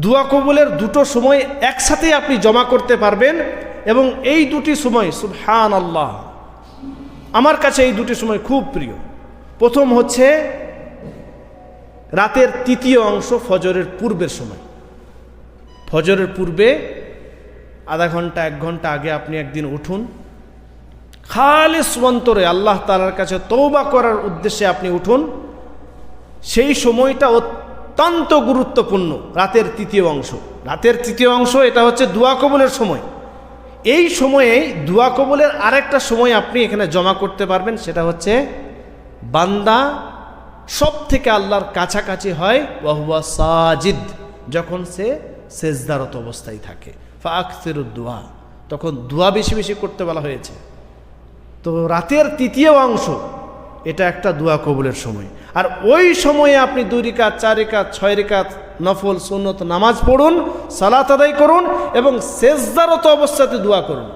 দোয়া কবুলের দুটো সময় একসাথে আপনি জমা করতে পারবেন, এবং এই দুটি সময় সুবহানাল্লাহ, আমার কাছে এই দুটি সময় খুব প্রিয়। প্রথম হচ্ছে রাতের তৃতীয় অংশ, ফজরের পূর্বের সময়। ফজরের পূর্বে আধা ঘন্টা 1 ঘন্টা আগে আপনি একদিন উঠুন, খালিস অন্তরে আল্লাহ তাআলার কাছে তওবা করার উদ্দেশ্যে আপনি উঠুন। সেই সময়টা অত্যন্ত গুরুত্বপূর্ণ, রাতের তৃতীয় অংশ। রাতের তৃতীয় অংশ এটা হচ্ছে দোয়া কবুলের সময়। এই সময়ে দোয়া কবুলের আরেকটা সময় আপনি এখানে জমা করতে পারবেন, সেটা হচ্ছে বান্দা সব থেকে আল্লাহর কাছাকাছি হয় ওয়াহুয়া সাজিদ, যখন সে সেজদারত অবস্থায় থাকে। ফাকসিরুদ দুআ, তখন দোয়া বেশি বেশি করতে বলা হয়েছে। তো রাতের তৃতীয় অংশ এটা একটা দোয়া কবুলের সময়। আর ওই সময়ে আপনি 2 রাকাত 4 রাকাত 6 রাকাত নফল সুন্নত নামাজ পড়ুন, সালাত আদায় করুন এবং সেজদারত অবস্থাতে দোয়া করুন।